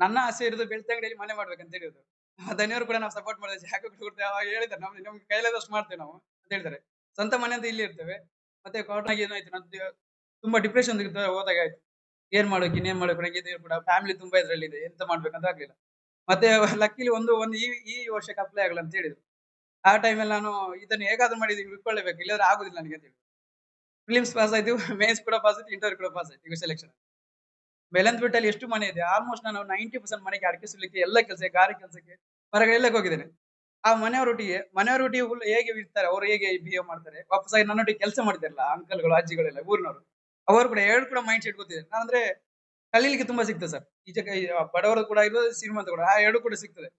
ನನ್ನ ಆಸೆ ಇರೋದು ಬೆಳ್ತಂಗಡಿಯಲ್ಲಿ ಮನೆ ಮಾಡ್ಬೇಕಂತ ಹೇಳಿರೋದು. ಧನಿಯವರು ಕೂಡ ನಾವು ಸಪೋರ್ಟ್ ಮಾಡಿದ್ರೆ ಜಾಗ ಕೊಡ್ತೇವೆ. ಅವಾಗ ಹೇಳಿದ್ದಾರೆ ನಮ್ಗೆ ಕೈಲಾದಷ್ಟು ಮಾಡ್ತೇವೆ ನಾವು ಅಂತ ಹೇಳಿದ್ದಾರೆ. ಸ್ವಂತ ಮನೆ ಅಂತ ಇಲ್ಲಿ ಇರ್ತೇವೆ. ಮತ್ತೆ ಕೊರೋನಾಗೆ ಏನಾಯ್ತು ನಂದು ತುಂಬಾ ಡಿಪ್ರೆಷನ್ ಹೋದಾಗ ಆಯ್ತು. ಏನ್ ಮಾಡ್ಬೇಕು ಇನ್ನೇನ್ ಮಾಡ್ಬೇಕು ನಂಗೆ ಇದು ಕೂಡ ಫ್ಯಾಮಿಲಿ ತುಂಬಾ ಇದ್ರಲ್ಲಿದೆ. ಎಂತ ಮಾಡ್ಬೇಕಂತ ಆಗ್ಲಿಲ್ಲ. ಮತ್ತೆ ಲಕ್ಕಿಲಿ ಒಂದು ಈ ವರ್ಷಕ್ಕೆ ಅಪ್ಲೈ ಆಗಲ್ಲ ಅಂತ ಹೇಳಿದ್ರು. ಆ ಟೈಮಲ್ಲಿ ನಾನು ಇದನ್ನು ಹೇಗಾದ್ರೂ ಮಾಡಿ ಹಿಡ್ಕೊಳ್ಳೇಬೇಕು ಇಲ್ಲಾಂದ್ರೆ ಆಗುದಿಲ್ಲ ನನಗೆ ಅಂತ ಹೇಳಿ. ಪ್ರಿಲಿಮ್ಸ್ ಪಾಸ್ ಆಯ್ತು, ಮೇನ್ಸ್ ಕೂಡ ಪಾಸ್ ಆಯ್ತು, ಇಂಟರ್ವ್ಯೂ ಕೂಡ ಪಾಸ್ ಆಯ್ತು ಈಗ ಸೆಲೆಕ್ಷನ್. ಬೆಳ್ಳಂದಪೇಟೆಯಲ್ಲಿ ಎಷ್ಟು ಮನೆ ಇದೆ ಆಲ್ಮೋಸ್ಟ್ ನಾನು 90% ಮನೆಗೆ ಅಡಿಕೆ ಸುಲಿಕ್ಕೆ ಎಲ್ಲ ಕೆಲಸ ಗಾರೆ ಕೆಲಸಕ್ಕೆ ಹೊರಗಡೆ ಎಲ್ಲ ಹೋಗಿದ್ದೇನೆ. ಆ ಮನೆಯವರೊಟ್ಟಿಗೆ ಫುಲ್ ಹೇಗೆ ಇರ್ತಾರೆ ಅವ್ರು ಹೇಗೆ ಬಿಹೇವ್ ಮಾಡ್ತಾರೆ ವಾಪಸ್ಸಾಗಿ ನನ್ನೊಟ್ಟಿಗೆ ಕೆಲಸ ಮಾಡ್ತಾರಲ್ಲ ಅಂಕಲ್ಗಳು ಅಜ್ಜಿಗಳೆಲ್ಲ ಊರಿನವರು ಅವರು ಕೂಡ ಎರಡು ಕೂಡ ಮೈಂಡ್ ಸೆಟ್ ಗೊತ್ತಿದೆ. ನಾನಂದ್ರೆ ಕಲೀಲಿಕ್ಕೆ ತುಂಬಾ ಸಿಗ್ತದೆ ಸರ್. ಈಚೆ ಬಡವರು ಕೂಡ ಇರೋದು ಶ್ರೀಮಂತ ಕೂಡ ಆ ಎರಡು ಕೂಡ ಸಿಗ್ತದೆ.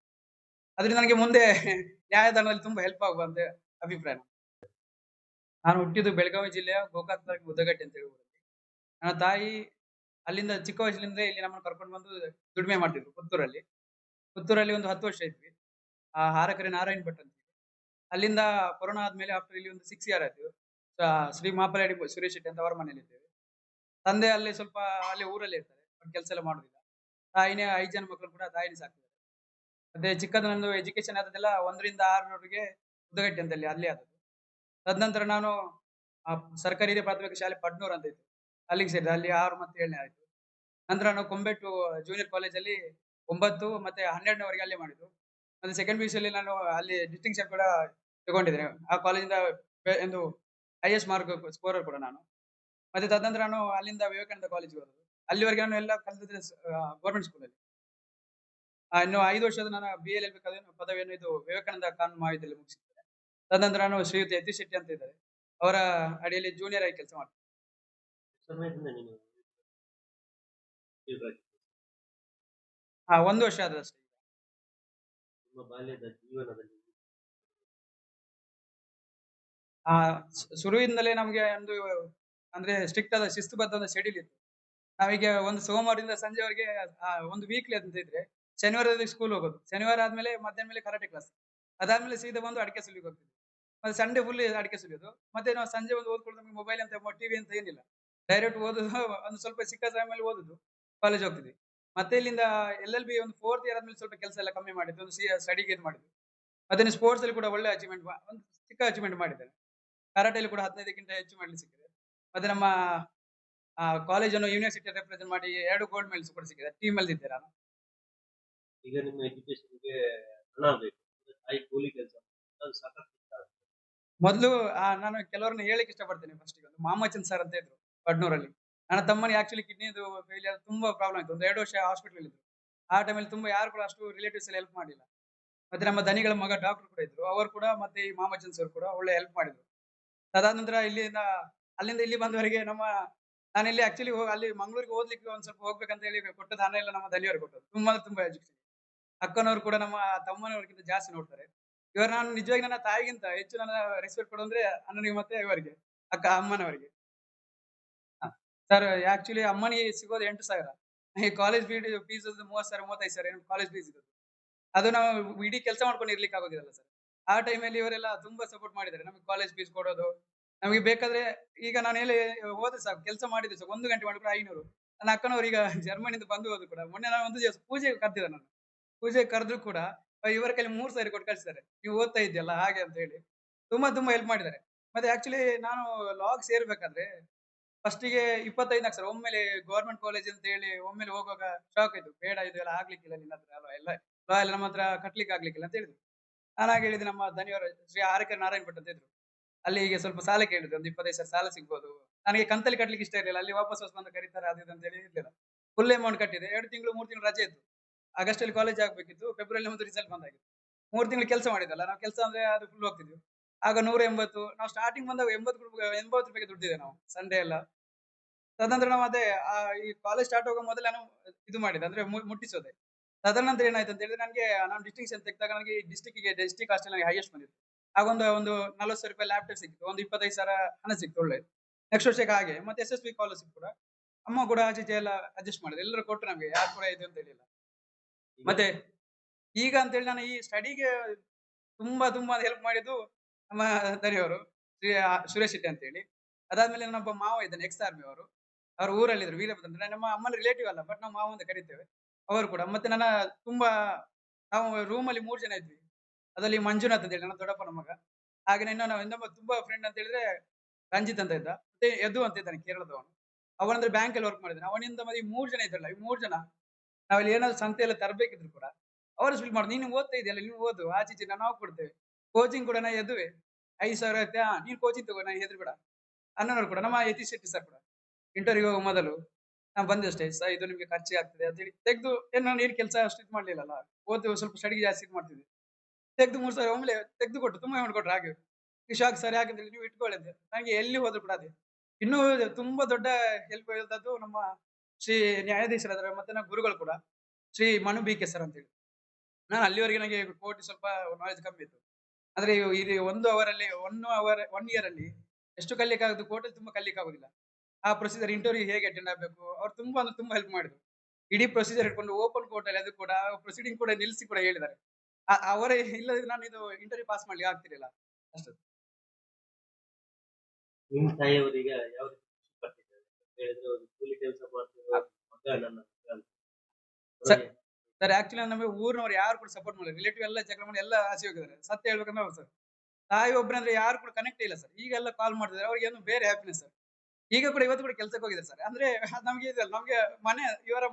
ಅದ್ರಿಂದ ನನಗೆ ಮುಂದೆ ನ್ಯಾಯದಾನದಲ್ಲಿ ತುಂಬಾ ಹೆಲ್ಪ್ ಆಗುವ ಅಂತ ಅಭಿಪ್ರಾಯ. ನಾನು ಹುಟ್ಟಿದ್ದು ಬೆಳಗಾವಿ ಜಿಲ್ಲೆಯ ಗೋಕಾಕ್ ತಾಲೂಕು ಉದ್ದಗಟ್ಟೆ ಅಂತ ಹೇಳಿ ಊರಲ್ಲಿ. ನನ್ನ ತಾಯಿ ಅಲ್ಲಿಂದ ಚಿಕ್ಕ ವಯಸ್ಸಿನಿಂದ ಇಲ್ಲಿ ನಮ್ಮನ್ನು ಕರ್ಕೊಂಡು ಬಂದು ದುಡಿಮೆ ಮಾಡ್ತಿದ್ರು ಪುತ್ತೂರಲ್ಲಿ. ಪುತ್ತೂರಲ್ಲಿ ಒಂದು 10 ವರ್ಷ ಇದ್ವಿ. ಆ ಹಾರಕೆರೆ ನಾರಾಯಣ್ ಭಟ್ ಅಂತ. ಅಲ್ಲಿಂದ ಕೊರೋನಾ ಆದ್ಮೇಲೆ ಆಫ್ಟರ್ ಇಲ್ಲಿ ಒಂದು 6 ಇಯರ್ ಆಯ್ತು. ಶ್ರೀ ಮಾಪಲಹಳ್ಳಿ ಸುರೇಶ್ ಶೆಟ್ಟಿ ಅಂತ ಅವರ ಮನೇಲಿದ್ದೇವೆ. ತಂದೆ ಅಲ್ಲಿ ಸ್ವಲ್ಪ ಅಲ್ಲೇ ಊರಲ್ಲೇ ಇರ್ತಾರೆ. ಕೆಲಸ ಎಲ್ಲ ಮಾಡುದಿಲ್ಲ. ತಾಯಿನೇ 5 ಜನ ಮಕ್ಕಳು ಕೂಡ ತಾಯಿನೇ ಸಾಕ್ತಿದ್ದಾರೆ. ಮತ್ತೆ ಚಿಕ್ಕದು ನಂದು ಎಜುಕೇಶನ್ ಆದದ್ದೆಲ್ಲ 1 ರಿಂದ 6ರವರೆಗೆ ಉದ್ದಗಟ್ಟೆ ಅಂತಲ್ಲಿ ಅಲ್ಲೇ ಆದದ್ದು. ತದನಂತರ ನಾನು ಸರ್ಕಾರಿ ಹಿರಿಯ ಪ್ರಾಥಮಿಕ ಶಾಲೆ ಪಡ್ನೂರ್ ಅಂತ ಇತ್ತು. ಅಲ್ಲಿಗೆ ಸೇರಿದೆ. ಅಲ್ಲಿ 6 ಮತ್ತು 7ನೇ ಆಯ್ತು. ನಂತರ ನಾನು ಕೊಂಬೆಟ್ಟು ಜೂನಿಯರ್ ಕಾಲೇಜಲ್ಲಿ 9 ಮತ್ತೆ 12ನೇವರೆಗೆ ಅಲ್ಲೇ ಮಾಡಿದ್ದು. ಮತ್ತೆ ಸೆಕೆಂಡ್ ಪಿಯುಸಿಯಲ್ಲಿ ನಾನು ಅಲ್ಲಿ ಡಿಸ್ಟಿಂಕ್ಷನ್ ಕೂಡ ತಗೊಂಡಿದ್ದೇನೆ. ಆ ಕಾಲೇಜಿಂದ ಒಂದು ಹೈಯೆಸ್ಟ್ ಮಾರ್ಕ್ ಸ್ಕೋರರ್ ಕೂಡ ನಾನು. ಮತ್ತೆ ತದನಂತರ ನಾನು ಅಲ್ಲಿಂದ ವಿವೇಕಾನಂದ ಕಾಲೇಜ್‌ಗೆ ಹೋದದ್ದು. ಅಲ್ಲಿವರೆಗೆ ನಾನು ಎಲ್ಲ ಕಲಿತದ್ದು ಗವರ್ನಮೆಂಟ್ ಸ್ಕೂಲಲ್ಲಿ. ಇನ್ನು 5 ವರ್ಷದ ನನ್ನ BA ಪದವಿಯನ್ನು ಇದು ವಿವೇಕಾನಂದ ಕಾನೂನು ಮಹಾವಿದ್ಯಾಲಯ ಮುಗಿಸಿದ್ದೇನೆ. ತದನಂತರ ನಾನು ಶ್ರೀಯುತ ಯತೀಶ್ ಶೆಟ್ಟಿ ಅಂತ ಇದ್ದಾರೆ. ಅವರ ಅಡಿಯಲ್ಲಿ ಜೂನಿಯರ್ ಆಗಿ ಕೆಲಸ ಮಾಡ್ತೇನೆ. ಸಮಯದಿಂದ ನೀನು ಇವಾಗ 1 ವರ್ಷ ಆದದಷ್ಟೇ. ನಿಮ್ಮ ಬಾಲ್ಯದ ಜೀವನದಲ್ಲಿ ಆ ಶುರುವಿಂದಲೇ ನಮ್ಗೆ ಒಂದು ಅಂದ್ರೆ ಸ್ಟ್ರಿಕ್ಟ್ ಆದ ಶಿಸ್ತುಬದ್ಧವಾದ ಶೆಡ್ಯೂಲ್ ಇತ್ತು. ನಾವೀಗ ಒಂದು ಸೋಮವಾರದಿಂದ ಸಂಜೆವರೆಗೆ ಒಂದು ವೀಕ್ಲಿ ಅಂತ ಇದ್ರೆ ಶನಿವಾರದಲ್ಲಿ ಸ್ಕೂಲ್ ಹೋಗೋದು. ಶನಿವಾರ ಆದ್ಮೇಲೆ ಮಧ್ಯಾಹ್ನ ಮೇಲೆ ಕರಾಟೆ ಕ್ಲಾಸ್. ಅದಾದ್ಮೇಲೆ ಸೀದಾ ಬಂದು ಅಡಿಕೆ ಸುಲಿಗೆ ಹೋಗ್ತಿದ್ವಿ. ಮತ್ತೆ ಸಂಡೇ ಫುಲ್ ಅಡಿಕೆ ಸುಲಿಯೋದು. ಮತ್ತೆ ನಾವು ಸಂಜೆ ಒಂದು ಓದ್ಕೊಳ್ಳೋದು ನಮಗೆ ಮೊಬೈಲ್ ಅಂತ ಟಿವಿ ಅಂತ ಏನಿಲ್ಲ. ಡೈರೆಕ್ಟ್ ಓದುದು ಒಂದು ಸ್ವಲ್ಪ ಸಿಕ್ಕ ಸಮಯದಲ್ಲಿ ಓದುದು. ಕಾಲೇಜ್ ಹೋಗ್ತಿದ್ವಿ. ಮತ್ತೆ ಇಲ್ಲಿಂದ LLB ಒಂದು 4th ಇಯರ್ ಆದ್ಮೇಲೆ ಸ್ವಲ್ಪ ಕೆಲಸ ಎಲ್ಲ ಕಮ್ಮಿ ಮಾಡಿದ್ದು. ಒಂದು ಸ್ಟಡಿಗೆ ಇದು ಮಾಡಿದ್ದು. ಮತ್ತೆ ಸ್ಪೋರ್ಟ್ಸ್ ಅಲ್ಲಿ ಕೂಡ ಒಳ್ಳೆ ಅಚೀವ್‌ಮೆಂಟ್ ಒಂದು ಚಿಕ್ಕ ಅಚೀವ್‌ಮೆಂಟ್ ಮಾಡಿದ್ದೇನೆ. ಕರಾಟೆಯಲ್ಲಿ ಕೂಡ 15ಕ್ಕಿಂತ ಹೆಚ್ಚು ಮೆಡಲ್ ಸಿಕ್ಕಿದೆ. ಮತ್ತೆ ನಮ್ಮ ಕಾಲೇಜನ್ನು ಯೂನಿವರ್ಸಿಟಿ ರೆಪ್ರೆಸೆಂಟ್ ಮಾಡಿ 2 ಗೋಲ್ಡ್ ಮೆಡಲ್ಸ್ ಕೂಡ ಸಿಕ್ಕಿದೆ. ಟೀಮ್ ಅಲ್ಲಿ ಇದ್ದೆ ನಾನು. ಈಗ ನಿಮ್ಮ ಎಜುಕೇಶನ್‌ಗೆ ಹಣ ಬೇಕು. ಅಂದ್ರೆ ತಾಯಿ ಕೂಲಿ ಕೆಲಸ ಅದು ಸಾಕಷ್ಟು ಕಷ್ಟ ಆಗುತ್ತೆ. ಮೊದಲು ನಾನು ಕೆಲವರನ್ನ ಹೇಳಿಕ್ಕೆ ಇಷ್ಟಪಡ್ತೇನೆ ಫಸ್ಟಿಗೆ. ಒಂದು ಮಾಮಚಂದ್ ಸರ್ ಅಂತ ಇದ್ರು ಪಡ್ನೂರಲ್ಲಿ. ನನ್ನ ತಮ್ಮನಿಗೆ ಆಕ್ಚುअली ಕಿಡ್ನಿದು ಫೇಲ್ಯೂರ್ ತುಂಬಾ ಪ್ರಾಬ್ಲಮ್ ಆಯ್ತು. ಒಂದು 2 ವರ್ಷ ಹಾಸ್ಪಿಟಲ್ ಇದ್ರು. ಆ ಟೈಮಲ್ಲಿ ತುಂಬಾ ಯಾರು ಕೂಡ ಅಷ್ಟು ರಿಲೇಟಿವ್ಸ್ ಎಲ್ಲ ಹೆಲ್ಪ್ ಮಾಡಿಲ್ಲ. ಮತ್ತೆ ನಮ್ಮ ದನಿಗಳ ಮಗ ಡಾಕ್ಟರ್ ಕೂಡ ಇದ್ರು. ಅವರು ಕೂಡ ಮತ್ತೆ ಈ ಮಾಮಚಂದ್ ಸರ್ ಕೂಡ ಒಳ್ಳೆ ಹೆಲ್ಪ್ ಮಾಡಿದ್ರು. ಅದಾದ ನಂತರ ಅಲ್ಲಿಂದ ಇಲ್ಲಿ ಬಂದವರೆಗೆ ನಾನಿಲ್ಲಿ ಆಕ್ಚುअली ಅಲ್ಲಿ ಮಂಗಳೂರಿಗೆ ಓದ್ಲಿಕ್ಕೆ ಒಂದ್ ಸ್ವಲ್ಪ ಹೋಗ್ಬೇಕಂತ ಹೇಳಿ ಕೊಟ್ಟದ ಹಣ ಎಲ್ಲ ನಮ್ಮ ದನಿಯವರು ಕೊಟ್ಟದ್ದು. ತುಂಬಾ ಅಂದ್ರೆ ತುಂಬಾ ಎಜುಕೇಷನ್. ಅಕ್ಕನವರು ಕೂಡ ನಮ್ಮ ತಮ್ಮನವರಿಗಿಂತ ಜಾಸ್ತಿ ನೋಡ್ತಾರೆ. ಇವರು ನಾನು ನಿಜವಾಗಿ ನನ್ನ ತಾಯಿಗಿಂತ ಹೆಚ್ಚು ನನ್ನ ರೆಸ್ಪೆಕ್ಟ್ ಕೊಡೋದಂದ್ರೆ ಅಣ್ಣನಿಗೆ ಮತ್ತೆ ಇವರಿಗೆ, ಅಮ್ಮನವರಿಗೆ. ಸರ್ ಆಕ್ಚುअली ಅಮ್ಮನಿಗೆ ಸಿಗೋದು 8,000. ಈ ಕಾಲೇಜ್ ಫೀಸ್ 30,000 35,000 ಏನು ಕಾಲೇಜ್ ಫೀಸ್ ಇರೋದು. ಅದು ನಾವು ಇಡೀ ಕೆಲಸ ಮಾಡ್ಕೊಂಡು ಇರ್ಲಿಕ್ಕೆ ಆಗೋದಿಲ್ಲ ಸರ್. ಆ ಟೈಮಲ್ಲಿ ಇವರೆಲ್ಲ ತುಂಬಾ ಸಪೋರ್ಟ್ ಮಾಡಿದ್ದಾರೆ. ನಮಗೆ ಕಾಲೇಜ್ ಫೀಸ್ ಕೊಡೋದು. ನಮಗೆ ಬೇಕಾದ್ರೆ ಈಗ ನಾನು ಎಲ್ಲಿ ಹೋದ್ರೆ ಸಾಕು ಕೆಲಸ ಮಾಡಿದ್ರೆ ಸಾಕು 1 ಗಂಟೆ ಮಾಡಿದ್ರೆ 500. ನನ್ನ ಅಕ್ಕನವರು ಈಗ ಜರ್ಮನಿಯಿಂದ ಬಂದು ಹೋದ್ರು ಕೂಡ. ಮೊನ್ನೆ ನಾನು ಒಂದು ದಿವಸ ಪೂಜೆಗೆ ಕರೆದಿದ್ದೆ ನಾನು. ಪೂಜೆಗೆ ಕರೆದ್ರು ಕೂಡ ಇವರ ಕೈಲಿ 3,000 ಕೊಟ್ಟು ಕಳಿಸಿದ್ದಾರೆ. ನೀವು ಓದ್ತಾ ಇದ್ದೀಯಲ್ಲ ಹಾಗೆ ಅಂತ ಹೇಳಿ. ತುಂಬಾ ಹೆಲ್ಪ್ ಮಾಡಿದ್ದಾರೆ. ಮತ್ತೆ ಆಕ್ಚುअली ನಾನು ಲಾಗ್ ಸೇರ್ಬೇಕಾದ್ರೆ ಫಸ್ಟಿಗೆ 25 ಲಕ್ಷ ಒಮ್ಮೆಲೆ ಗವರ್ನಮೆಂಟ್ ಕಾಲೇಜ್ ಅಂತ ಹೇಳಿ ಒಮ್ಮೆಲೆ ಹೋಗುವಾಗ ಶಾಕ್ ಆಯ್ತು. ಬೇಡ ಇದೆಲ್ಲ ಆಗ್ಲಿಕ್ಕಿಲ್ಲ ನಿನ್ನ ಹತ್ರ ಅಲ್ವಾ ಲಾ ಎಲ್ಲ ನಮ್ಮ ಹತ್ರ ಕಟ್ಲಿಕ್ಕೆ ಆಗ್ಲಿಕ್ಕಿಲ್ಲ ಅಂತ ಹೇಳಿದ್ರು. ನಾನು ಹಾಗೆ ಹೇಳಿದೆ ನಮ್ಮ ದನಿಯವರು ಶ್ರೀ ಆರಕೆ ನಾರಾಯಣ್ ಭಟ್ ಅಂತ ಇದ್ರು. ಅಲ್ಲಿ ಹೀಗೆ ಸ್ವಲ್ಪ ಸಾಲ ಕೇಳಿದ್ರು. ಒಂದು 25,000 ಸಾಲ ಸಿಗ್ಬೋದು. ನನಗೆ ಕಂತಲ್ಲಿ ಕಟ್ಲಿಕ್ಕೆ ಇಷ್ಟ ಇರ್ಲಿಲ್ಲ. ಅಲ್ಲಿ ವಾಪಸ್ ಬಂದು ಕರೀತಾರೆ ಅದು ಇದು ಅಂತ ಹೇಳಿ ಇರ್ಲಿಲ್ಲ. ಫುಲ್ ಅಮೌಂಟ್ ಕಟ್ಟಿದೆ. 2 ತಿಂಗಳು 3 ತಿಂಗಳು ರಜೆ ಇತ್ತು. ಆಗಸ್ಟ್ ಅಲ್ಲಿ ಕಾಲೇಜ್ ಆಗ್ಬೇಕಿತ್ತು. ಫೆಬ್ರವರಿಯಲ್ಲಿ ಒಂದು ರಿಸಲ್ಟ್ ಬಂದಾಗಿತ್ತು. 3 ತಿಂಗಳು ಕೆಲಸ ಮಾಡಿದ್ದಲ್ಲ. ನಾವು ಕೆಲಸ ಅಂದ್ರೆ ಅದು ಫುಲ್ ಹೋಗ್ತಿದ್ವಿ. ಆಗ 180 ನಾವು ಸ್ಟಾರ್ಟಿಂಗ್ ಬಂದಾಗ 80 ರೂಪಾಯಿಗೆ ದುಡ್ದಿದ್ದೇವೆ ನಾವು ಸಂಡೇ ಎಲ್ಲ. ತದನಂತರ ನಾವು ಅದೇ ಈ ಕಾಲೇಜ್ ಸ್ಟಾರ್ಟ್ ಆಗುವ ಮೊದಲು ನಾನು ಇದು ಮಾಡಿದೆ. ಅಂದ್ರೆ ಮುಟ್ಟಿಸೋದೆ. ತದನಂತರ ಏನಾಯ್ತು ಅಂತ ಹೇಳಿದ್ರೆ ನಾನು ಡಿಸ್ಟಿಂಕ್ಷನ್ ತೆಗೆದಾಗ ನನಗೆ ಡಿಸ್ಟ್ರಿಕ್ಟ್ ಹಾಸ್ಟೆಲ್ ನನಗೆ ಹೈಯೆಸ್ಟ್ ಬಂದಿತ್ತು. ಆಗ ಒಂದು ₹40,000 ಲ್ಯಾಪ್‌ಟಾಪ್ ಸಿಕ್ಕಿತ್ತು. ಒಂದು 25,000 ಹಣ ಸಿಕ್ತು ಒಳ್ಳೆದು. ನೆಕ್ಸ್ಟ್ ವರ್ಷಕ್ಕೆ ಹಾಗೆ. ಮತ್ತೆ SSB ಸ್ಕಾಲರ್‌ಶಿಪ್ ಕೂಡ. ಅಮ್ಮ ಕೂಡ ಆಚೆ ಈಚೆ ಎಲ್ಲ ಅಡ್ಜಸ್ಟ್ ಮಾಡಿದ್ರು. ಎಲ್ಲರೂ ಕೊಟ್ರು ನಮ್ಗೆ. ಯಾರು ಕೂಡ ಇದು ಅಂತ ಹೇಳಿಲ್ಲ. ಈಗ ಮತ್ತೆ ಈಗ ಅಂತ ಹೇಳಿ ನಾನು ಈ ಸ್ಟಡಿಗೆ ತುಂಬಾ ಹೆಲ್ಪ್ ಮಾಡಿದ್ದು ನಮ್ಮ ದರಿಯವರು. ಸುರೇಶ್ ಶೆಟ್ಟಿ ಅಂತ ಹೇಳಿ. ಅದಾದ್ಮೇಲೆ ನನ್ನೊಬ್ಬ ಮಾವ ಇದ್ದಾನೆ ಎಕ್ಸ್ ಆರ್ಮಿ ಅವರು. ಅವರು ಊರಲ್ಲಿದ್ರು ವೀರಭದ್ರ ಅಂತ. ನಮ್ಮ ಅಮ್ಮನ ರಿಲೇಟಿವ್ ಅಲ್ಲ. ಬಟ್ ನಾವು ಮಾವ ಅಂತ ಕರೀತೇವೆ. ಅವರು ಕೂಡ. ಮತ್ತೆ ನನ್ನ ತುಂಬಾ ನಾವು ರೂಮಲ್ಲಿ 3 ಜನ ಇದ್ವಿ. ಅದ್ರಲ್ಲಿ ಮಂಜುನಾಥ್ ಅಂತ ಹೇಳಿ ನನ್ನ ದೊಡ್ಡಪ್ಪನ ಮಗ. ಹಾಗೇನೆ ಇನ್ನೊಬ್ಬ ತುಂಬಾ ಫ್ರೆಂಡ್ ಅಂತ ಹೇಳಿದ್ರೆ ರಂಜಿತ್ ಅಂತ ಇದ್ದ. ಮತ್ತೆ ಯದು ಅಂತ ಇದ್ದಾನೆ ಕೇರಳದವನು. ಅವನಂದ್ರೆ ಬ್ಯಾಂಕಲ್ಲಿ ವರ್ಕ್ ಮಾಡಿದ್ದಾನೆ. ಅವನಿಂದ ಮತ್ತೆ ಈ 3 ಜನ ಇದ್ರಲ್ಲ, ಈ 3 ಜನ ನಾವಲ್ಲಿ ಏನಾದ್ರು ಸಂತೆಯಲ್ಲಿ ತರಬೇಕಿದ್ರು ಕೂಡ ಅವರು ಫೀಲ್ ಮಾಡುದು, "ನೀನು ಓದ್ತಾ ಇದೆಯಲ್ಲ, ನೀನು ಓದು. ಆಚೆ ಈಚೆ ನಾವು ಕೊಡ್ತೇವೆ." ಕೋಚಿಂಗ್ ಕೂಡ ನಾ ಯದುವೇ. 5,000 ಐತೆ, ನೀನು ಕೋಚಿಂಗ್ ತಗೋ, ನಾನು ಹೆದ್ರಬೇಡ. ಅಣ್ಣನವರು ಕೂಡ ನಮ್ಮ ಯತೀಶ್ ಶೆಟ್ಟಿ ಸರ್ ಕೂಡ ಇಂಟರ್ವ್ಯೂಗೆ ಹೋಗುವ ಮೊದಲು ನಾನು ಬಂದಷ್ಟೇ, "ಸರ್ ಇದು ನಿಮ್ಗೆ ಖರ್ಚಿಗೆ ಆಗ್ತದೆ" ಅಂತ ಹೇಳಿ ತೆಗ್ದು ನಾನು ಏನು ಕೆಲಸ ಅಷ್ಟು ಇದು ಮಾಡ್ಲಿಲ್ಲಲ್ಲ. ಓದು ಸ್ವಲ್ಪ ಸ್ಟಡಿಗೆ ಜಾಸ್ತಿ ಇದು ಮಾಡ್ತಿದ್ದೆ. ತೆಗ್ದು 3,000 ಒಮ್ಮೆಲೆ ತೆಗ್ದು ಕೊಟ್ಟು, ತುಂಬಾ ಅಮೌಂಟ್ ಕೊಟ್ರು ಹಾಗೆ. ಶಾಕ್ ಸರ್ ಯಾಕಂತೇಳಿ, "ನೀವು ಇಟ್ಕೊಳ್ಳಿ" ಅಂತ. ನನಗೆ ಎಲ್ಲಿ ಹೋದ್ರು ಕೂಡ ಅದೇ. ಇನ್ನೂ ತುಂಬಾ ದೊಡ್ಡ ಹೆಲ್ಪ್ ಇದ್ದದ್ದು ನಮ್ಮ ಶ್ರೀ ನ್ಯಾಯಾಧೀಶರಾದ ಮತ್ತೆ ನಮ್ಮ ಗುರುಗಳು ಕೂಡ ಶ್ರೀ ಮನು ಬಿ.ಕೆ. ಸರ್ ಅಂತೇಳಿ. ನಾನು ಅಲ್ಲಿವರೆಗೆ ನನಗೆ ಕೋರ್ಟ್ ಸ್ವಲ್ಪ ನಾಲೆಡ್ಜ್ ಕಮ್ಮಿ ಇತ್ತು. ಆದ್ರೆ ಇಲ್ಲಿ 1 ಅವರಲ್ಲಿ 1 ಇಯರ್ ಅಲ್ಲಿ ಎಷ್ಟು ಕಲಿಯಕ್ಕಾಗುದು ಕೋರ್ಟಲ್ಲಿ ತುಂಬಾ ಕಲಿಯಕ್ಕಾಗುದಿಲ್ಲ. ಆ ಪ್ರೊಸೀಜರ್ ಇಂಟರ್ವ್ಯೂ ಹೇಗೆ ಅಟೆಂಡ್ ಆಗ್ಬೇಕು, ಅವ್ರು ತುಂಬಾ ಅಂದ್ರೆ ತುಂಬಾ ಹೆಲ್ಪ್ ಮಾಡಿದ್ರು. ಇಡೀ ಪ್ರೊಸೀಜರ್ ಹಿಡ್ಕೊಂಡು ಓಪನ್ ಕೋರ್ಟ್ ಅಲ್ಲಿ ಅದು ಕೂಡ ಪ್ರೊಸೀಡಿಂಗ್ ಕೂಡ ನಿಲ್ಲಿಸಿ ಕೂಡ ಹೇಳಿದ್ದಾರೆ. ಅವರೇ ಇಲ್ಲದಿದ್ರೆ ನಾನು ಇದು ಇಂಟರ್ವ್ಯೂ ಪಾಸ್ ಮಾಡ್ಲಿಕ್ಕೆ ಆಗ್ತಿರ್ಲಿಲ್ಲ ಅಷ್ಟು. ನಿಮ್ಮ ತಾಯಿಯವರೀಗ ಯಾವ ರೀತಿ ಖುಷಿ ಪಟ್ಟಿದ್ದಾರೆ? ಅಂತ ಹೇಳಿದ್ರೆ ಒಂದು ಕೂಲಿ ಕೆಲಸ ಮಾಡ್ತಿರೋ ಮಗ ನನ್ನ ಮಗ ಅಂತ. ಸರ್ ಅವರಿಗೆ ಸರ್ ಆಕ್ಚುಲಿ ನಮಗೆ ಊರಿನವರು ಯಾರು ಕೂಡ ಸಪೋರ್ಟ್ ಮಾಡಿಲ್ಲ. ರಿಲೇಟಿವ್ ಎಲ್ಲ ಜಗಳ ಮಾಡಿ ಎಲ್ಲ ಆಚೆ ಹೋಗಿದ್ದಾರೆ. ಸತ್ಯ ಹೇಳ್ಬೇಕಂದ್ರೆ ಹೌದು ಸರ್. ತಾಯಿ ಒಬ್ರೆ ಅಂದ್ರೆ ಯಾರು ಕೂಡ ಕನೆಕ್ಟ್ ಇಲ್ಲ ಸರ್. ಈಗೆಲ್ಲ ಕಾಲ್ ಮಾಡ್ತಿದ್ದಾರೆ. ಅವ್ರಿಗೆ ಏನು ಬೇರೆ ಹ್ಯಾಪಿನೆಸ್ ಸರ್. ಈಗ ಕೂಡ ಇವತ್ತು ಕೂಡ ಕೆಲ್ಸಕ್ಕೆ ಹೋಗಿದ್ದಾರೆ ಸರ್. ಅಂದ್ರೆ ನಮ್ಗೆ ಇದಲ್ಲ, ನಮ್ಗೆ ಮನೆ ಇವರ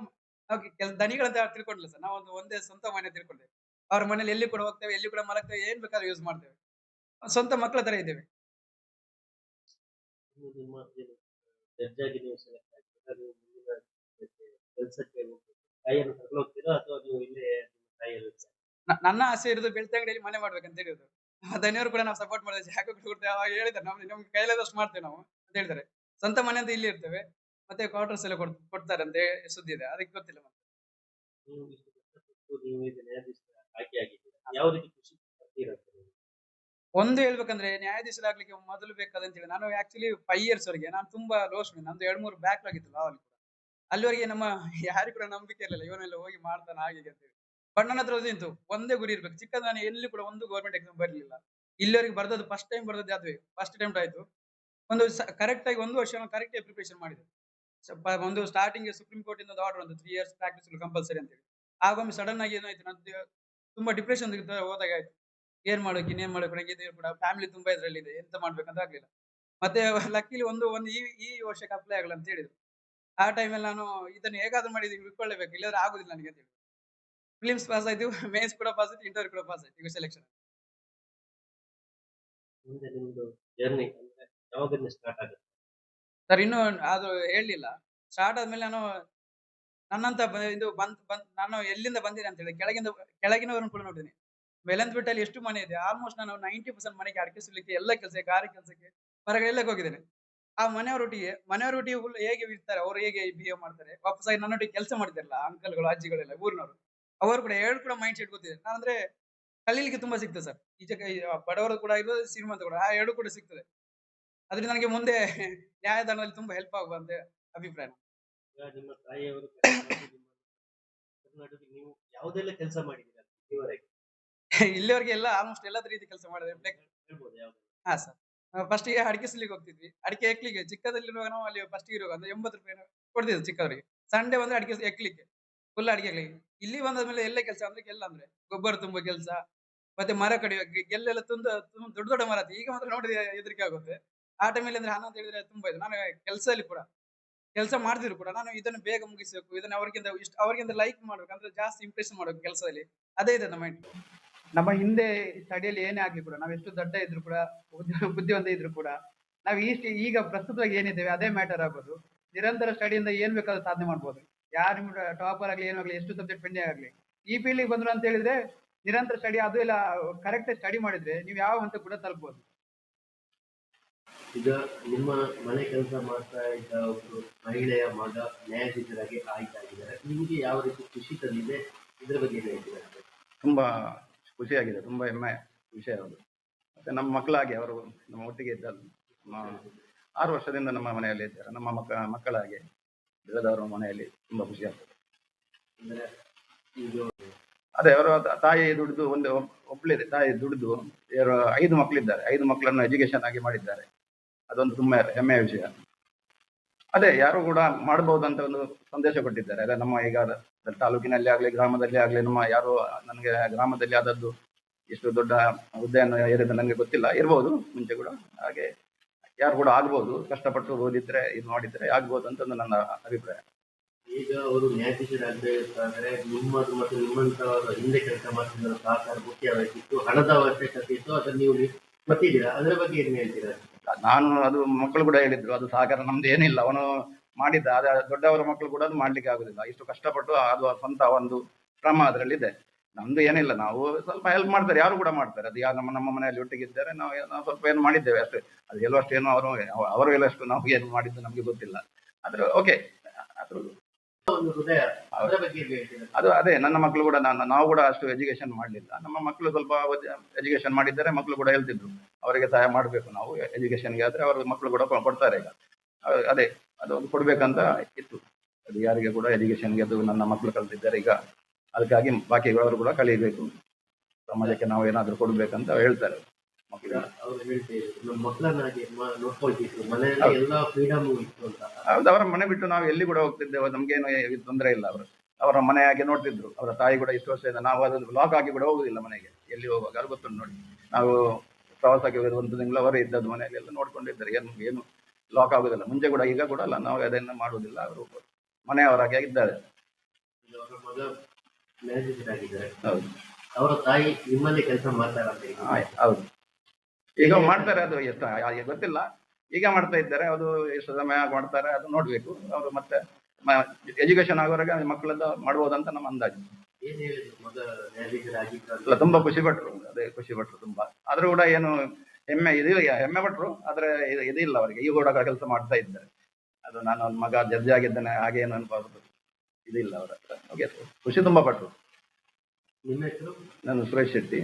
ದನಿಗಳಂತ ತಿಳ್ಕೊಂಡಿಲ್ಲ ಸರ್. ನಾವೊಂದು ಒಂದೇ ಸ್ವಂತ ಮನೆ ತಿಳ್ಕೊಂಡೇವೆ. ಅವ್ರ ಮನೇಲಿ ಎಲ್ಲಿ ಕೂಡ ಹೋಗ್ತೇವೆ, ಎಲ್ಲಿ ಕೂಡ ಮಲಗ್ತೇವೆ, ಏನ್ ಬೇಕಾದ್ರೂ ಯೂಸ್ ಮಾಡ್ತೇವೆ. ಸ್ವಂತ ಮಕ್ಕಳ ತರ ಇದ್ದೇವೆ. ಇನ್ನು ನಿಮ್ಮ ಏನು ಜಡ್ಜ್ ಆಗಿ ನೀವು ಸೆಲೆಕ್ಟ್ ಆಗಿದ್ದೀರಾ? ನೀವು ಮುಂದಿನ ಕೆಲಸಕ್ಕೆ ಹೋಗ್ಬೇಕು. ತಾಯಿಯನ್ನು ಕರ್ಕೊಂಡು ಹೋಗ್ತೀರಾ ಅಥವಾ ನೀವು ಇಲ್ಲೇ ನಿಮ್ಮ ತಾಯಿಯಲ್ಲಿ ಇರ್ತೀರಾ? ನನ್ನ ಆಸೆ ಇರೋದು ಬೆಳ್ತಂಗಡಿಯಲ್ಲಿ ಮನೆ ಮಾಡ್ಬೇಕಂತ ಹೇಳಿರೋದು. ಧನಿಯವರು ಕೂಡ ನಾವು ಸಪೋರ್ಟ್ ಮಾಡಿದ್ರೆ ಜಾಗ ಕೂಡ ಕೊಡ್ತೇವೆ. ಅವಾಗ ಹೇಳಿದ್ದಾರೆ, ನಮ್ಗೆ ಕೈಲಾದಷ್ಟು ಮಾಡ್ತೇವೆ ನಾವು ಅಂತ ಹೇಳಿದ್ದಾರೆ. ಸ್ವಂತ ಮನೆ ಅಂತ ಇಲ್ಲಿ ಇರ್ತೇವೆ. ಮತ್ತೆ ಕ್ವಾರ್ಟರ್ಸ್ ಎಲ್ಲ ಕೊಡ್ತಾರೆ ಅಂತ ಸುದ್ದಿ ಇದೆ. ಅದಕ್ಕೆ ಗೊತ್ತಿಲ್ಲ ಮತ್ತೆ. ನೀವು ಇಷ್ಟು ಕಷ್ಟಪಟ್ಟು ನೀವು ಈಗ ನ್ಯಾಯಾಧೀಶರ ಆಯ್ಕೆ ಆಗಿದ್ದೀರಾ. ಯಾವ ರೀತಿ ಖುಷಿ ಪಡ್ತೀರಾ ಅಂತ ನೀವು? ಒಂದು ಹೇಳ್ಬೇಕಂದ್ರೆ ನ್ಯಾಯಾಧೀಶರಾಗ್ಲಿಕ್ಕೆ ಮೊದಲು ಬೇಕಾದಂತ ಹೇಳಿ ನಾನು ಆಕ್ಚುಲಿ 5 ಇಯರ್ಸ್ ವರೆಗೆ ನಾನು ತುಂಬಾ ಲೋ ಸ್ಟೂಡೆಂಟ್. ನಂದು 2, 3 ಬ್ಯಾಕ್ಲಾಗ್ ಇತ್ತು ಲಾವಲ್ಲಿ ಕೂಡ. ಅಲ್ಲಿವರೆಗೆ ನಮ್ಮ ಯಾರಿಗೂ ಕೂಡ ನಂಬಿಕೆ ಇರಲಿಲ್ಲ. ಇವನೆಲ್ಲ ಹೋಗಿ ಮಾಡ್ತಾನೆ ಹಾಗೆ ಹೀಗೆ ಅಂತೇಳಿ. ಬಟ್ ನನ್ನ ಹತ್ರ ಅದಿತ್ತು. ಒಂದೇ ಗುರಿ ಇರ್ಬೇಕು. ಚಿಕ್ಕಂದ ನಾನು ಎಲ್ಲಿ ಕೂಡ ಒಂದು ಗವರ್ನಮೆಂಟ್ ಎಕ್ಸಾಮ್ ಬರಲಿಲ್ಲ. ಇಲ್ಲಿವರೆಗೆ ಬರ್ದದ್ದು ಫಸ್ಟ್ ಟೈಮ್ ಬರ್ದದ್ದು ಅದುವೇ. ಫಸ್ಟ್ ಅಟೆಂಪ್ಟ್ ಆಯ್ತು. ಒಂದು ಕರೆಕ್ಟ್ ಆಗಿ 1 ವರ್ಷ ನಾನು ಕರೆಕ್ಟ್ ಆಗಿ ಪ್ರಿಪರೇಷನ್ ಮಾಡಿದೆ. ಒಂದು ಸ್ಟಾರ್ಟಿಂಗ್ ಸುಪ್ರೀಂ ಕೋರ್ಟ್ ಇಂದ ಒಂದು ಆರ್ಡರ್ ಬಂತು, 3 ಇಯರ್ಸ್ ಪ್ರಾಕ್ಟೀಸ್ ಕಂಪಲ್ಸರಿ ಅಂತ ಹೇಳಿ. ಆಗೊಮ್ಮೆ ಸಡನ್ ಆಗಿ ಏನಾಯ್ತು, ನಂದು ತುಂಬಾ ಡಿಪ್ರೆಷನ್ ಹೋದಾಗ ಆಯ್ತು. ಏನ್ ಮಾಡ್ಬೇಕು, ಇನ್ನೇನ್ ಮಾಡ್ಬೇಕು, ನಂಗೆ ಇದು ಕೂಡ ಫ್ಯಾಮಿಲಿ ತುಂಬಾ ಇದ್ರಲ್ಲಿದೆ. ಎಂತ ಮಾಡ್ಬೇಕಂತ ಆಗ್ಲಿಲ್ಲ. ಮತ್ತೆ ಲಕ್ಕಿಲಿ ಒಂದು ಒಂದು ಈ ವರ್ಷಕ್ಕೆ ಅಪ್ಲೈ ಆಗಲ್ಲ ಅಂತ ಹೇಳಿದ್ರು. ಆ ಟೈಮಲ್ಲಿ ನಾನು ಇದನ್ನು ಹೇಗಾದ್ರೂ ಮಾಡಿ ಬಿಟ್ಕೊಳ್ಳೇಬೇಕು, ಇಲ್ಲಾಂದ್ರೆ ಆಗುದಿಲ್ಲ ನನಗೆ ಅಂತ ಹೇಳಿ. ಫಿಲಿಮ್ಸ್ ಪಾಸ್ ಆಯ್ತು, ಮೇನ್ಸ್ ಕೂಡ ಪಾಸ್ ಆಯ್ತು, ಇಂಟರ್ವ್ಯೂ ಕೂಡ ಪಾಸ್ ಆಯ್ತು. ಈಗ ಸೆಲೆಕ್ಷನ್. ಮುಂದೆ ನಿಮ್ದು ಜರ್ನಿ ಅಂದ್ರೆ ಯಾವಾಗದಿಂದ ಸ್ಟಾರ್ಟ್ ಆಗುತ್ತೆ? ಸರ್ ಇನ್ನು ಅದು ಹೇಳಲಿಲ್ಲ. ಸ್ಟಾರ್ಟ್ ಆದ್ಮೇಲೆ ನಾನು ನನ್ನಂತ ಇದು ನಾನು ಎಲ್ಲಿಂದ ಬಂದಿದೆ ಅಂತ ಹೇಳಿ ಕೆಳಗಿನವರನ್ನು ಕೂಡ ನೋಡಿದ್ದೀನಿ. ಬೆಲಂದ್ಬಿಟ್ಟಲ್ಲಿ ಎಷ್ಟು ಮನೆ ಇದೆ. ಆಲ್ಮೋಸ್ಟ್ ನಾನು 90% ಮನೆಗೆ ಅಡಿಕೆ ಸುಲಿಕ್ಕೆ, ಎಲ್ಲ ಕೆಲಸಕ್ಕೆ, ಗಾರೆ ಕೆಲಸಕ್ಕೆ, ಹೊರಗಡೆ ಎಲ್ಲಕ್ಕೆ ಹೋಗಿದ್ದೇನೆ. ಆ ಮನೆಯವರೊಟ್ಟಿಗೆ ಫುಲ್ ಹೇಗೆ ಇರ್ತಾರೆ, ಅವ್ರು ಹೇಗೆ ಬಿಹೇವ್ ಮಾಡ್ತಾರೆ, ವಾಪಸ್ಸಾಗಿ ನನ್ನೊಟ್ಟಿಗೆ ಕೆಲಸ ಮಾಡಿದ್ದಾರಲ್ಲ ಅಂಕಲ್‌ಗಳು, ಅಜ್ಜಿಗಳೆಲ್ಲ ಊರಿನವರು. ಅವರು ಕೂಡ ಕೂಡ ಮೈಂಡ್ ಸೆಟ್ ಗೊತ್ತಿದೆ. ನಾನಂದ್ರೆ ಕಲೀಲಿಕ್ಕೆ ತುಂಬಾ ಸಿಗ್ತದೆ ಸರ್. ಈಚೆ ಬಡವರು ಕೂಡ ಇರ್ಬೋದು, ಶ್ರೀಮಂತ ಕೂಡ. ಆ 2 ಕೂಡ ಸಿಗ್ತದೆ. ಅದ್ರಿಂದ ನನಗೆ ಮುಂದೆ ನ್ಯಾಯದಾನದಲ್ಲಿ ತುಂಬಾ ಹೆಲ್ಪ್ ಆಗುವಂತೆ ಅಭಿಪ್ರಾಯ. ಈಗ ನಿಮ್ಮ ತಾಯಿಯವರು ಕರ್ನಾಟಕದಲ್ಲಿ ಕರ್ನಾಟಕದಲ್ಲಿ ನೀವು ಯಾವುದೆಲ್ಲ ಕೆಲಸ ಮಾಡಿದ್ದೀರಾ ಇದುವರೆಗೆ? ಇಲ್ಲಿವರೆಗೆ ಎಲ್ಲ ಆಲ್ಮೋಸ್ಟ್ ಎಲ್ಲದ ರೀತಿ ಕೆಲಸ ಮಾಡಿದೆ. ಹೇಳ್ಬೋದು ಯಾವ್ದು? ಹಾ ಸರ್. ಫಸ್ಟಿಗೆ ಅಡಿಕೆ ಸುಲಿಗೆ ಹೋಗ್ತಿದ್ವಿ. ಅಡಿಕೆ ಹೆಕ್ಲಿಕ್ಕೆ ಚಿಕ್ಕದಲ್ಲಿರುವಾಗ ನಾವು ಅಲ್ಲಿ ಫಸ್ಟಿಗೆ ಇರುವಾಗ ಅಂದ್ರೆ ₹80 ಕೊಡ್ತಿದ್ರು ಚಿಕ್ಕವರಿಗೆ. ಸಂಡೆ ಬಂದ್ರೆ ಅಡಿಕೆ ಹೆಕ್ಲಿಕ್ಕೆ. ಫುಲ್ ಅಡಿಕೆ ಹೆಕ್ಲಿಕ್ಕೆ. ಇಲ್ಲಿ ಬಂದಾದ್ಮೇಲೆ ಎಲ್ಲೇ ಕೆಲಸ ಅಂದ್ರೆ ಅಂದ್ರೆ ಗೊಬ್ಬರ ತುಂಬೋ ಕೆಲಸ, ಮತ್ತೆ ಮರ ಕಡಿಯುವ ಗೆಲ್ಲೆಲ್ಲ ದೊಡ್ಡ ದೊಡ್ಡ ಮರ ಇತ್ತು. ಈಗ ಮಾತ್ರ ನೋಡಿದ್ರೆ ಹೆದರಿಕೆ ಆಗುತ್ತೆ. ಆ ಟೈಮಲ್ಲಿ ಅಂದ್ರೆ ಹಣ ಅಂತ ಹೇಳಿದ್ರೆ ತುಂಬಾ ಇದೆ. ನಾನು ಕೆಲಸದಲ್ಲಿ ಕೂಡ ಕೆಲಸ ಮಾಡ್ತಿದ್ರು ಕೂಡ ನಾನು ಇದನ್ನು ಬೇಗ ಮುಗಿಸ್ಬೇಕು, ಇದನ್ನ ಅವ್ರಿಗಿಂತ ಲೈಕ್ ಮಾಡ್ಬೇಕು ಅಂದ್ರೆ ಜಾಸ್ತಿ ಇಂಪ್ರೆಷನ್ ಮಾಡ್ಬೇಕು ಕೆಲಸದಲ್ಲಿ. ಅದೇ ಇದೆ ನಮ್ಮ ಮೈಂಡ್. ನಮ್ಮ ಹಿಂದೆ ಸ್ಟಡಿಯಲ್ಲಿ ಏನೇ ಆಗ್ಲಿ ಕೂಡ ನಾವು ಎಷ್ಟು ದೊಡ್ಡ ಇದ್ರು ಕೂಡ ಬುದ್ಧಿವಂತ ಇದ್ರು ಕೂಡ ನಾವು ಈಗ ಪ್ರಸ್ತುತವಾಗಿ ಏನಿದ್ದೇವೆ ಅದೇ ಮ್ಯಾಟರ್ ಆಗೋದು. ನಿರಂತರ ಸ್ಟಡಿಯಿಂದ ಏನ್ ಬೇಕಾದ್ರೂ ಸಾಧನೆ ಮಾಡ್ಬೋದು. ಯಾರು ಟಾಪರ್ ಆಗ್ಲಿ ಏನಾಗ್ಲಿ, ಎಷ್ಟು ಸಬ್ಜೆಕ್ಟ್ ಪೆಂಡಿಂಗ್ ಆಗ್ಲಿ, ಈ ಫೀಲ್ಡಿಗೆ ಬಂದ್ರು ಅಂತ ಹೇಳಿದ್ರೆ ನಿರಂತರ ಸ್ಟಡಿ ಅದು ಎಲ್ಲ ಕರೆಕ್ಟ್ ಸ್ಟಡಿ ಮಾಡಿದ್ರೆ ನೀವು ಯಾವ ಹಂತ ಕೂಡ ತಲುಪಬಹುದು. ಈಗ ನಿಮ್ಮ ಮನೆ ಕೆಲಸ ಮಾಡ್ತಾ ಇದ್ದ ಒಬ್ಬರು ಮಹಿಳೆಯ ಮಗ ನ್ಯಾಯಾಧೀಶರಾಗಿ ಆಯ್ಕೆಯಾಗಿದ್ದಾರೆ. ನಿಮಗೆ ಯಾವ ರೀತಿ ಖುಷಿ ತಂದಿದೆ? ಇದ್ರ ಬಗ್ಗೆ ಏನು ಹೇಳ್ತೀರಾ? ತುಂಬಾ ಖುಷಿಯಾಗಿದೆ. ತುಂಬಾ ಹೆಮ್ಮೆ ವಿಷಯ ಅದು. ಮತ್ತೆ ನಮ್ಮ ಮಕ್ಕಳಾಗಿ ಅವರು ನಮ್ಮ ಒಟ್ಟಿಗೆ ಇದ್ದದ್ದು. 6 ವರ್ಷದಿಂದ ನಮ್ಮ ಮನೆಯಲ್ಲಿ ಇದ್ದಾರೆ. ನಮ್ಮ ಮಕ್ಕಳಾಗಿ ಬೆಳೆದವರ ಮನೆಯಲ್ಲಿ ತುಂಬಾ ಖುಷಿ ಆಗ್ತದೆ. ಅಂದ್ರೆ ಇದು ಅದೇ ಅವರ ತಾಯಿ ದುಡಿದು ಒಬ್ಳಿದೆ ತಾಯಿ ದುಡಿದು 5 ಮಕ್ಕಳಿದ್ದಾರೆ. 5 ಮಕ್ಕಳನ್ನು ಎಜುಕೇಶನ್ ಆಗಿ ಮಾಡಿದ್ದಾರೆ. ಅದೊಂದು ತುಂಬಾ ಹೆಮ್ಮೆಯ ವಿಷಯ. ಅದೇ ಯಾರು ಕೂಡ ಮಾಡಬಹುದು ಅಂತ ಒಂದು ಸಂದೇಶ ಕೊಟ್ಟಿದ್ದಾರೆ. ಅದೇ ನಮ್ಮ ಈಗ ತಾಲೂಕಿನಲ್ಲಿ ಆಗ್ಲಿ ಗ್ರಾಮದಲ್ಲಿ ಆಗ್ಲಿ ನಮ್ಮ ಯಾರು ನನಗೆ ಗ್ರಾಮದಲ್ಲಿ ಆದದ್ದು ಇಷ್ಟು ದೊಡ್ಡ ಹುದ್ದೆಯನ್ನು ಏರಿದ ನನಗೆ ಗೊತ್ತಿಲ್ಲ, ಇರ್ಬೋದು ಮುಂಚೆ ಕೂಡ. ಹಾಗೆ ಯಾರು ಕೂಡ ಆಗ್ಬೋದು, ಕಷ್ಟಪಟ್ಟು ಓದಿದ್ರೆ ಇದು ಮಾಡಿದ್ರೆ ಆಗ್ಬೋದು ಅಂತ ಒಂದು ನನ್ನ ಅಭಿಪ್ರಾಯ. ಈಗ ಅವರು ನ್ಯಾಯಾಧೀಶರಾಗಬೇಕಾದ್ರೆ ನಿಮ್ಮದು ಮತ್ತು ನಿಮ್ಮಂತವರ ಹಿಂದೆ ಕೆಲಸ ಮಾಡ್ತಿರೋ ಸಹಕಾರ ಮುಖ್ಯವಾಗಿತ್ತು, ಹಣದ ಅವಶ್ಯಕತೆ ಇತ್ತು, ಅದನ್ನು ನೀವು ಕೊಟ್ಟಿದ್ದೀರಾ. ಅದರ ಬಗ್ಗೆ ಏನ್ ಹೇಳ್ತೀರಾ? ನಾನು ಅದು ಮಕ್ಕಳು ಕೂಡ ಹೇಳಿದ್ರು, ಅದು ಸಹಕಾರ ನಮ್ದು ಏನಿಲ್ಲ, ಅವನು ಮಾಡಿದ್ದ ಅದ ದೊಡ್ಡವರ ಮಕ್ಕಳು ಕೂಡ ಅದು ಮಾಡ್ಲಿಕ್ಕೆ ಆಗುದಿಲ್ಲ. ಇಷ್ಟು ಕಷ್ಟಪಟ್ಟು ಅದು ಸ್ವಂತ ಒಂದು ಶ್ರಮ ಅದರಲ್ಲಿದೆ. ನಮ್ದು ಏನಿಲ್ಲ, ನಾವು ಸ್ವಲ್ಪ ಹೆಲ್ಪ್ ಮಾಡ್ತಾರೆ, ಯಾರು ಕೂಡ ಮಾಡ್ತಾರೆ. ಅದು ಯಾರು ನಮ್ಮ ಮನೆಯಲ್ಲಿ ಒಟ್ಟಿಗಿದ್ದಾರೆ, ನಾವು ಸ್ವಲ್ಪ ಏನು ಮಾಡಿದ್ದೇವೆ ಅಷ್ಟೇ. ಅದು ಎಲ್ಲಷ್ಟು ಏನು ಅವರು ಎಲ್ಲಷ್ಟು ನಾವು ಏನು ಮಾಡಿದ್ದು ನಮ್ಗೆ ಗೊತ್ತಿಲ್ಲ. ಆದ್ರೆ ಓಕೆ, ಅದ್ರ ಒಂದು ಹೃದಯ, ಅದರ ಬಗ್ಗೆ ಏನ್ ಹೇಳ್ತೀರಾ? ಅದು ಅದೇ ನನ್ನ ಮಕ್ಕಳು ಕೂಡ ನಾವು ಕೂಡ ಅಷ್ಟು ಎಜುಕೇಶನ್ ಮಾಡಲಿಲ್ಲ. ನಮ್ಮ ಮಕ್ಕಳು ಸ್ವಲ್ಪ ಎಜುಕೇಶನ್ ಮಾಡಿದ್ದಾರೆ, ಮಕ್ಕಳು ಕೂಡ ಹೇಳ್ತಿದ್ರು ಅವರಿಗೆ ಸಹಾಯ ಮಾಡಬೇಕು ನಾವು ಎಜುಕೇಶನ್ಗೆ. ಆದ್ರೆ ಅವ್ರ ಮಕ್ಕಳು ಕೂಡ ಕೊಡ್ತಾರೆ ಈಗ. ಅದೇ ಅದು ಒಂದು ಕೊಡ್ಬೇಕಂತ ಇತ್ತು. ಅದು ಯಾರಿಗೆ ಕೂಡ ಎಜುಕೇಶನ್ಗೆ ಅದು ನನ್ನ ಮಕ್ಕಳು ಕಲ್ತಿದ್ದಾರೆ ಈಗ, ಅದಕ್ಕಾಗಿ ಬಾಕಿಗಳವರು ಕೂಡ ಕಲಿಬೇಕು, ಸಮಾಜಕ್ಕೆ ನಾವು ಏನಾದ್ರು ಕೊಡ್ಬೇಕಂತ ಹೇಳ್ತಾರೆ ಮಕ್ಕಳಿಗೆ. ಅವ್ರು ಹೇಳ್ತಿದ್ರು ನಮ್ಮ ಮಕ್ಕಳನ್ನಾಗಿ ನೋಡ್ಕೊಳ್ತಿದ್ರು, ಮನೆಯಲ್ಲಿ ಎಲ್ಲಾ ಫ್ರೀಡಮ್ ಇತ್ತು ಅಂತ. ಹೌದು, ಅವರ ಮನೆ ಬಿಟ್ಟು ನಾವು ಎಲ್ಲಿ ಕೂಡ ಹೋಗ್ತಿದ್ದೇವೆ, ನಮ್ಗೇನು ತೊಂದರೆ ಇಲ್ಲ. ಅವರು ಅವರ ಮನೆ ಹಾಗೆ ನೋಡ್ತಿದ್ರು. ಅವರ ತಾಯಿ ಕೂಡ ಇಷ್ಟು ವರ್ಷದಿಂದ ನಾವು ಅದನ್ನು ಲಾಕ್ ಆಗಿ ಕೂಡ ಹೋಗುದಿಲ್ಲ ಮನೆಗೆ, ಎಲ್ಲಿ ಹೋಗುವಾಗ ಅದು ಗೊತ್ತುಂಟು ನೋಡಿ. ನಾವು ಪ್ರವಾಸಕ್ಕೆ ಹೋಗೋದು ಒಂದು ತಿಂಗಳು ಅವರೇ ಇದ್ದದ್ದು ಮನೆಯಲ್ಲಿ ಎಲ್ಲ ನೋಡ್ಕೊಂಡಿದ್ದಾರೆ. ಏನು ಲಾಕ್ ಆಗುದಿಲ್ಲ. ಮುಂಚೆ ಕೂಡ ಈಗ ಕೂಡ ಅಲ್ಲ, ನಾವು ಅದನ್ನು ಮಾಡುವುದಿಲ್ಲ. ಅವರು ಮನೆಯವರಾಗೆ ಇದ್ದಾರೆ. ಈಗ ಅವರ ಮಗ ನ್ಯಾಯಾಧೀಶರಾಗಿದ್ದಾರೆ, ಹೌದು ಅವರ ತಾಯಿ ನಿಮ್ಮಲ್ಲಿ ಕೆಲಸ ಮಾಡ್ತಾರೆ. ಹೌದು, ಈಗ ಮಾಡ್ತಾರೆ. ಅದು ಎಷ್ಟು ಗೊತ್ತಿಲ್ಲ, ಈಗ ಮಾಡ್ತಾ ಇದ್ದಾರೆ. ಅದು ಎಷ್ಟು ಸಮಯ ಮಾಡ್ತಾರೆ ಅದು ನೋಡ್ಬೇಕು. ಅವರು ಮತ್ತೆ ಎಜುಕೇಶನ್ ಆಗೋವರೆಗೆ ಮಕ್ಕಳದ್ದು ಮಾಡ್ಬೋದಂತ ನಮ್ಮ ಅಂದಾಜು. ಏನ್ ಹೇಳಿದ್ರು ಮಗ ನ್ಯಾಯಾಧೀಶರಾಗಿದ್ದಾರೆ? ಅಲ್ಲ, ತುಂಬಾ ಖುಷಿ ಪಟ್ರು. ಅದೇ ಖುಷಿ ಪಟ್ರು ತುಂಬಾ. ಆದ್ರೂ ಕೂಡ ಏನು ಹೆಮ್ಮೆ ಪಟ್ರು. ಆದ್ರೆ ಇದಿಲ್ಲ ಅವರಿಗೆ, ಈಗ ಕೂಡ ಕೆಲಸ ಮಾಡ್ತಾ ಇದ್ದಾರೆ. ಅದು ನಾನು ನನ್ನ ಮಗ ಜಡ್ಜ್ ಆಗಿದ್ದಾನೆ ಹಾಗೆ ಏನು ಅನ್ಬಾರ್ದು, ಇದಿಲ್ಲ ಅವರ ಹತ್ರ. ಖುಷಿ ತುಂಬಾ ಪಟ್ರು. ನಿಮ್ಮ ಹೆಸರು? ನಾನು ಸುರೇಶ್ ಶೆಟ್ಟಿ.